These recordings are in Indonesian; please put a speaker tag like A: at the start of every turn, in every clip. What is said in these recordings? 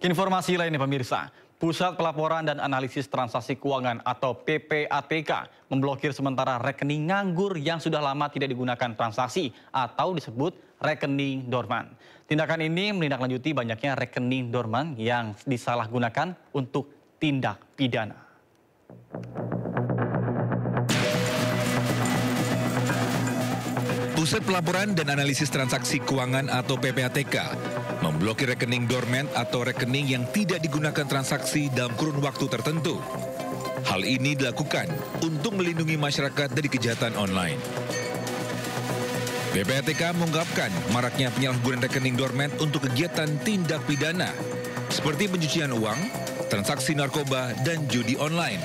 A: Informasi lainnya pemirsa, Pusat Pelaporan dan Analisis Transaksi Keuangan atau PPATK memblokir sementara rekening nganggur yang sudah lama tidak digunakan transaksi atau disebut rekening dorman. Tindakan ini menindaklanjuti banyaknya rekening dorman yang disalahgunakan untuk tindak pidana.
B: Pusat Pelaporan dan Analisis Transaksi Keuangan atau PPATK memblokir rekening dormant atau rekening yang tidak digunakan transaksi dalam kurun waktu tertentu. Hal ini dilakukan untuk melindungi masyarakat dari kejahatan online. PPATK mengungkapkan maraknya penyalahgunaan rekening dormant untuk kegiatan tindak pidana seperti pencucian uang, transaksi narkoba, dan judi online.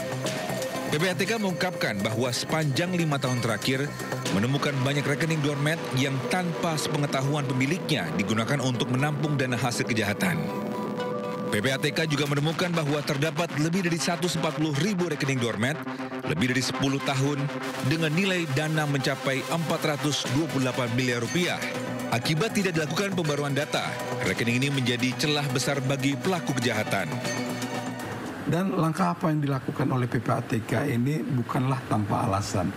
B: PPATK mengungkapkan bahwa sepanjang 5 tahun terakhir menemukan banyak rekening dormant yang tanpa sepengetahuan pemiliknya digunakan untuk menampung dana hasil kejahatan. PPATK juga menemukan bahwa terdapat lebih dari 140.000 rekening dormant lebih dari 10 tahun dengan nilai dana mencapai 428 miliar rupiah. Akibat tidak dilakukan pembaruan data, rekening ini menjadi celah besar bagi pelaku kejahatan.
C: Dan langkah apa yang dilakukan oleh PPATK ini bukanlah tanpa alasan.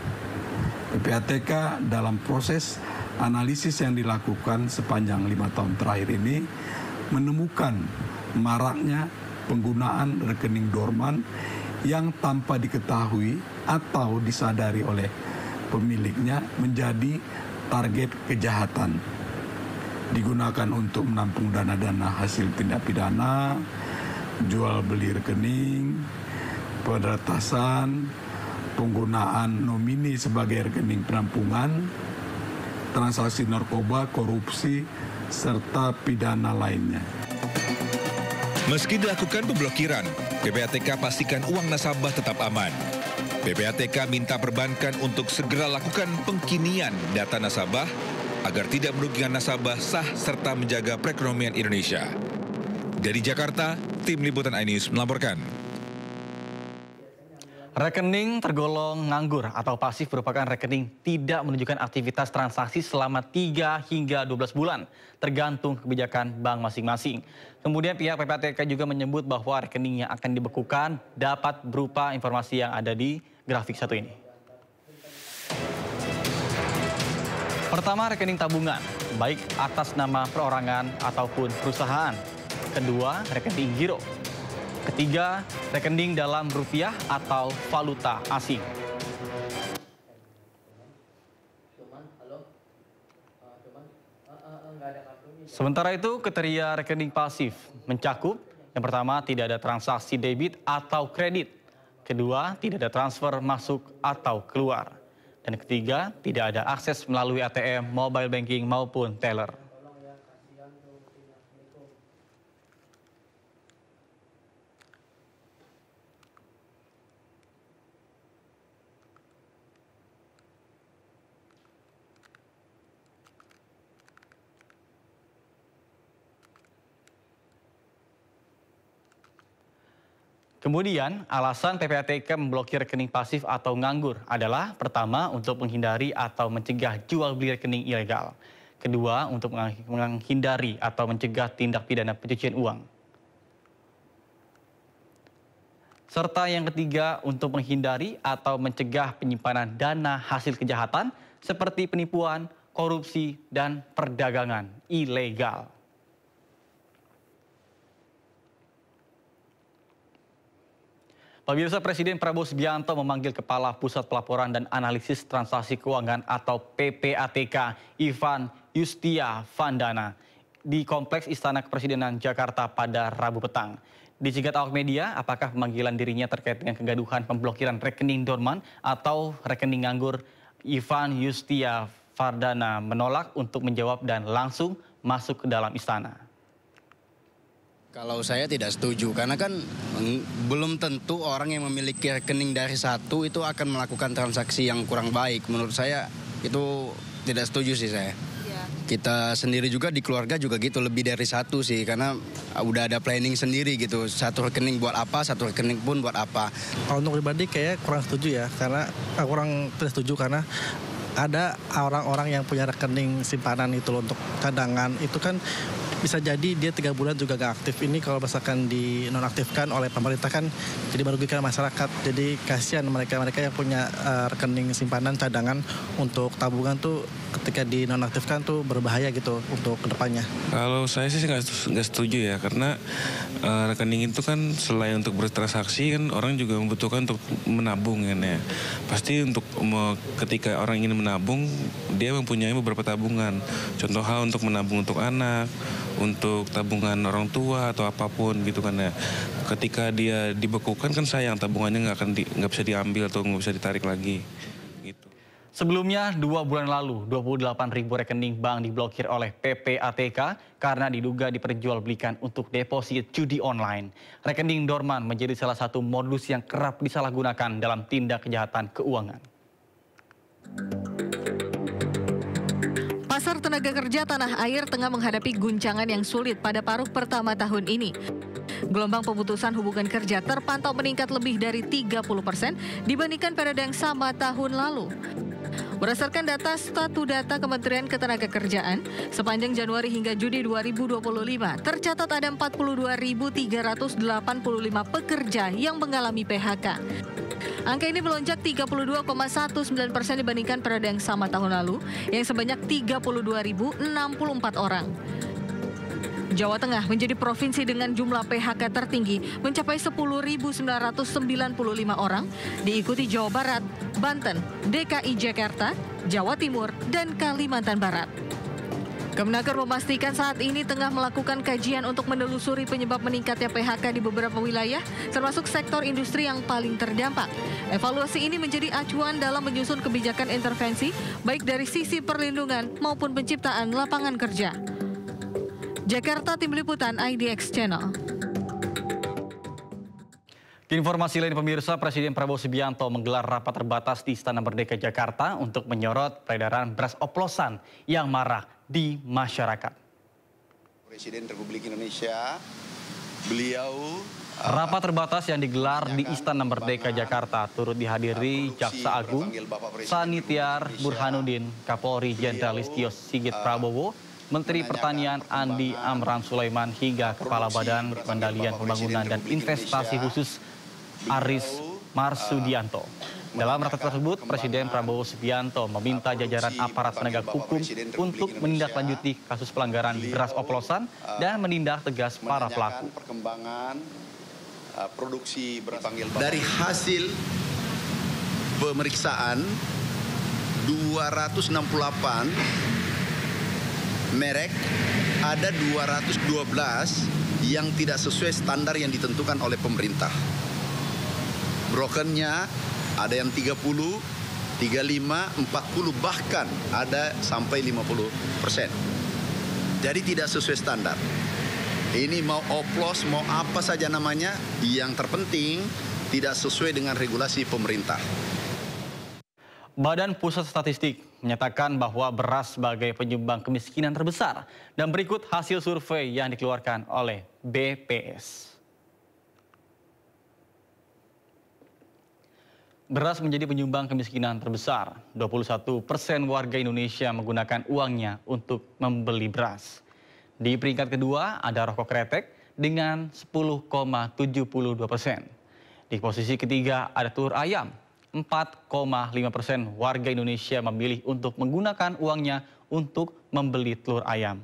C: PPATK dalam proses analisis yang dilakukan sepanjang 5 tahun terakhir ini menemukan maraknya penggunaan rekening dorman yang tanpa diketahui atau disadari oleh pemiliknya menjadi target kejahatan. Digunakan untuk menampung dana-dana hasil tindak pidana, jual beli rekening, penretasan, penggunaan nomini sebagai rekening penampungan, transaksi narkoba, korupsi, serta pidana lainnya.
B: Meski dilakukan pemblokiran, PPATK pastikan uang nasabah tetap aman. PPATK minta perbankan untuk segera lakukan pengkinian data nasabah agar tidak merugikan nasabah sah serta menjaga perekonomian Indonesia. Dari Jakarta, Tim Liputan iNews melaporkan.
A: Rekening tergolong nganggur atau pasif merupakan rekening tidak menunjukkan aktivitas transaksi selama 3 hingga 12 bulan, tergantung kebijakan bank masing-masing. Kemudian pihak PPATK juga menyebut bahwa rekening yang akan dibekukan dapat berupa informasi yang ada di grafik satu ini. Pertama, rekening tabungan, baik atas nama perorangan ataupun perusahaan. Kedua, rekening giro. Ketiga, rekening dalam rupiah atau valuta asing. Sementara itu, kriteria rekening pasif mencakup yang pertama tidak ada transaksi debit atau kredit. Kedua, tidak ada transfer masuk atau keluar. Dan ketiga, tidak ada akses melalui ATM, mobile banking maupun teller. Kemudian, alasan PPATK memblokir rekening pasif atau nganggur adalah pertama, untuk menghindari atau mencegah jual beli rekening ilegal. Kedua, untuk menghindari atau mencegah tindak pidana pencucian uang. Serta yang ketiga, untuk menghindari atau mencegah penyimpanan dana hasil kejahatan seperti penipuan, korupsi, dan perdagangan ilegal. Pemirsa, Presiden Prabowo Subianto memanggil Kepala Pusat Pelaporan dan Analisis Transaksi Keuangan atau PPATK Ivan Yustia Vandana di Kompleks Istana Kepresidenan Jakarta pada Rabu petang. Dicegat awak media, apakah pemanggilan dirinya terkait dengan kegaduhan pemblokiran rekening dorman atau rekening nganggur, Ivan Yustia Vandana menolak untuk menjawab dan langsung masuk ke dalam istana.
D: Kalau saya tidak setuju, karena kan belum tentu orang yang memiliki rekening dari satu itu akan melakukan transaksi yang kurang baik. Menurut saya itu tidak setuju sih saya. Kita sendiri juga di keluarga juga gitu, lebih dari satu sih, karena udah ada planning sendiri gitu. Satu rekening buat apa, satu rekening pun buat apa.
E: Kalau untuk pribadi kayak kurang setuju ya, karena kurang tidak setuju karena ada orang-orang yang punya rekening simpanan itu loh, untuk cadangan itu kan bisa jadi dia 3 bulan juga gak aktif. Ini kalau misalkan dinonaktifkan oleh pemerintah kan jadi merugikan masyarakat. Jadi kasihan mereka-mereka yang punya rekening simpanan cadangan untuk tabungan tuh ketika dinonaktifkan tuh berbahaya gitu untuk kedepannya.
F: Kalau saya sih nggak setuju ya, karena rekening itu kan selain untuk bertransaksi kan orang juga membutuhkan untuk menabung kan ya. Pasti untuk ketika orang ingin menabung dia mempunyai beberapa tabungan. Contoh hal untuk menabung untuk anak, untuk tabungan orang tua atau apapun gitu kan ya. Ketika dia dibekukan kan sayang, tabungannya nggak bisa diambil atau nggak bisa ditarik lagi. Gitu.
A: Sebelumnya, 2 bulan lalu, 28.000 rekening bank diblokir oleh PPATK karena diduga diperjualbelikan untuk deposit judi online. Rekening dorman menjadi salah satu modus yang kerap disalahgunakan dalam tindak kejahatan keuangan.
G: Pasar tenaga kerja tanah air tengah menghadapi guncangan yang sulit pada paruh pertama tahun ini. Gelombang pemutusan hubungan kerja terpantau meningkat lebih dari 30% dibandingkan periode yang sama tahun lalu. Berdasarkan data Statu Data Kementerian Ketenagakerjaan, sepanjang Januari hingga Juni 2025, tercatat ada 42.385 pekerja yang mengalami PHK. Angka ini melonjak 32,19% dibandingkan periode yang sama tahun lalu, yang sebanyak 32.064 orang. Jawa Tengah menjadi provinsi dengan jumlah PHK tertinggi mencapai 10.995 orang, diikuti Jawa Barat, Banten, DKI Jakarta, Jawa Timur, dan Kalimantan Barat. Kemenaker memastikan saat ini tengah melakukan kajian untuk menelusuri penyebab meningkatnya PHK di beberapa wilayah, termasuk sektor industri yang paling terdampak. Evaluasi ini menjadi acuan dalam menyusun kebijakan intervensi, baik dari sisi perlindungan maupun penciptaan lapangan kerja. Jakarta, Tim Liputan IDX Channel.
A: Informasi lain pemirsa, Presiden Prabowo Subianto menggelar rapat terbatas di Istana Merdeka Jakarta untuk menyorot peredaran beras oplosan yang marak di masyarakat.
H: Presiden Republik Indonesia, beliau
A: rapat terbatas yang digelar di Istana Merdeka Jakarta turut dihadiri Jaksa Agung, Sanitiar Burhanuddin, Kapolri Jenderal Listio Sigit Prabowo, Menteri Pertanian Andi Amran Sulaiman hingga Kepala Badan Pengendalian Pembangunan dan Investasi Khusus Aris Marsudianto. Dalam rapat tersebut, Presiden Prabowo Subianto meminta jajaran aparat penegak hukum untuk menindaklanjuti kasus pelanggaran beras oplosan dan menindak tegas para pelaku.
H: Dari hasil pemeriksaan 268 merek, ada 212 yang tidak sesuai standar yang ditentukan oleh pemerintah. Brokennya ada yang 30, 35, 40, bahkan ada sampai 50%. Jadi tidak sesuai standar. Ini mau oplos, mau apa saja namanya, yang terpenting tidak sesuai dengan regulasi pemerintah.
A: Badan Pusat Statistik menyatakan bahwa beras sebagai penyumbang kemiskinan terbesar. Dan berikut hasil survei yang dikeluarkan oleh BPS. Beras menjadi penyumbang kemiskinan terbesar. 21% warga Indonesia menggunakan uangnya untuk membeli beras. Di peringkat kedua ada rokok kretek dengan 10,72%. Di posisi ketiga ada telur ayam. 4,5% warga Indonesia memilih untuk menggunakan uangnya untuk membeli telur ayam.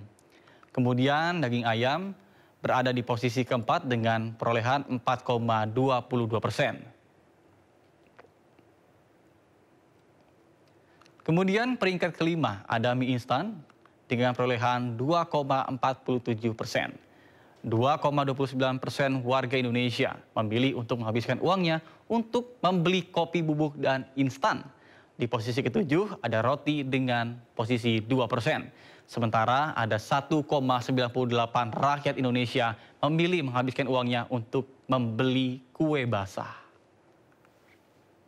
A: Kemudian daging ayam berada di posisi keempat dengan perolehan 4,22%. Kemudian peringkat kelima ada mie instan dengan perolehan 2,47%. 2,29% warga Indonesia memilih untuk menghabiskan uangnya untuk membeli kopi bubuk dan instan. Di posisi ketujuh ada roti dengan posisi 2%. Sementara ada 1,98 rakyat Indonesia memilih menghabiskan uangnya untuk membeli kue basah.